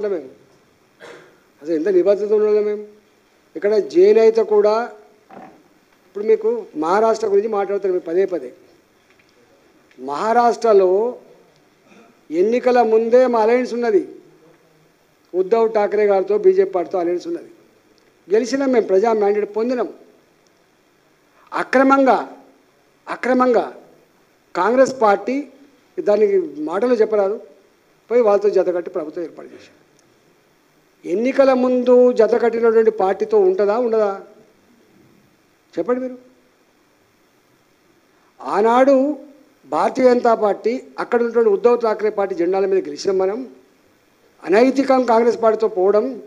ఎట్లా మేము అసలు ఎంత నిబద్ధత ఉండాలి మేము ఇక్కడ చేనేత కూడా ఇప్పుడు మీకు మహారాష్ట్ర గురించి మాట్లాడుతారు మీరు పదే పదే మహారాష్ట్రలో ఎన్నికల ముందే మా అలయన్స్ ఉన్నది ఉద్ధవ్ ఠాక్రే గారితో బీజేపీ పార్టీతో అలయన్స్ ఉన్నది గెలిచినాం మేము ప్రజా మ్యాండేట్ పొందినాం అక్రమంగా కాంగ్రెస్ పార్టీ దానికి మాటలు చెప్పరాదు పోయి వాళ్ళతో జతకట్టి ప్రభుత్వం ఏర్పాటు చేశారు ఎన్నికల ముందు జతకట్టినటువంటి పార్టీతో ఉంటుందా ఉండదా చెప్పండి మీరు ఆనాడు భారతీయ జనతా పార్టీ అక్కడ ఉన్నటువంటి ఉద్ధవ్ ఠాక్రే పార్టీ జెండాల మీద గెలిచినాం మనం అనైతికం కాంగ్రెస్ పార్టీతో పోవడం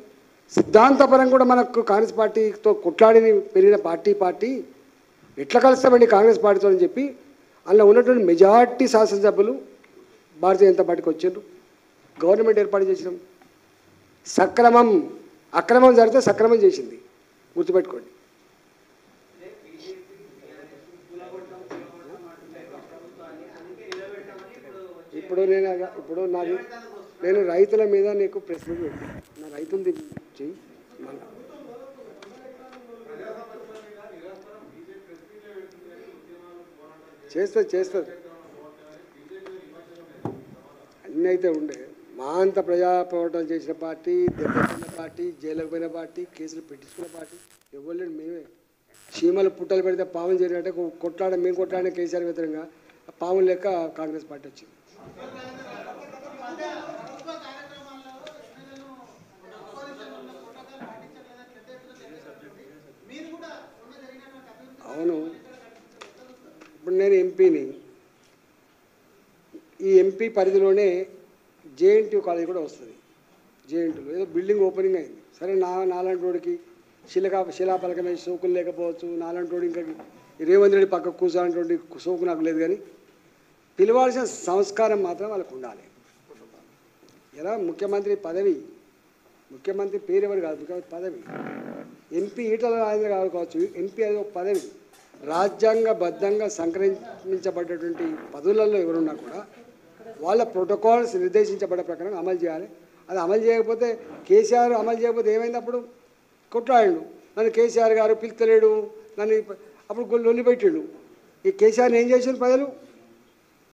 సిద్ధాంతపరంగా కూడా మనకు కాంగ్రెస్ పార్టీతో కొట్లాడి పెరిగిన పార్టీ ఎట్లా కలుస్తామండి కాంగ్రెస్ పార్టీతో అని చెప్పి అందులో ఉన్నటువంటి మెజార్టీ శాసనసభ్యులు భారతీయ జనతా పార్టీకి వచ్చారు గవర్నమెంట్ ఏర్పాటు చేసినాం అక్రమం జరిగితే సక్రమం చేసింది గుర్తుపెట్టుకోండి ఇప్పుడు నేను రైతుల మీద నీకు ప్రశ్న నా రైతులది చెయ్యి చేస్తుంది అన్నీ అయితే ఉండే మా అంత ప్రజా పోరాటాలు చేసిన పార్టీ దెబ్బతిన్న పార్టీ జైలుకు పోయిన పార్టీ కేసులు పెట్టించుకున్న పార్టీ ఎవరు మేమే చీమలు పుట్టలు పెడితే పాములు చేరినట్టే మేము కొట్లాడిన కేసీఆర్ వ్యతిరేకంగా పాములు లెక్క కాంగ్రెస్ పార్టీ వచ్చింది అవును ఇప్పుడు నేను ఎంపీని ఈ ఎంపీ పరిధిలోనే జేఎన్టీ కాలేజ్ కూడా వస్తుంది జేఎన్టీలో ఏదో బిల్డింగ్ ఓపెనింగ్ అయింది సరే నాలాంటి వాడికి శిలాపలకం వేసి సోకులు లేకపోవచ్చు నాలాంటి వాడు ఇంకా రేవంత్ రెడ్డి పక్క కూర్చోనటువంటి సోకు నాకు లేదు కానీ పిలవాల్సిన సంస్కారం మాత్రం వాళ్ళకు ఉండాలి ఎలా ముఖ్యమంత్రి పేరు ఎవరు కాదు ముఖ్యమంత్రి పదవి ఎంపీ ఈటల రాజేంద్ర గారు కావచ్చు ఎంపీ అది ఒక పదవి రాజ్యాంగబద్ధంగా సంక్రమించబడ్డటువంటి పదవులలో ఎవరున్నా కూడా వాళ్ళ ప్రోటోకాల్స్ నిర్దేశించబడ్డ ప్రకారం అమలు చేయాలి అది అమలు చేయకపోతే కేసీఆర్ అమలు చేయకపోతే ఏమైంది అప్పుడు కొట్లాడు నన్ను కేసీఆర్ గారు పిలుస్తలేడు నన్ను అప్పుడు లొల్లి పెట్టాడు ఈ కేసీఆర్ని ఏం చేశారు ప్రజలు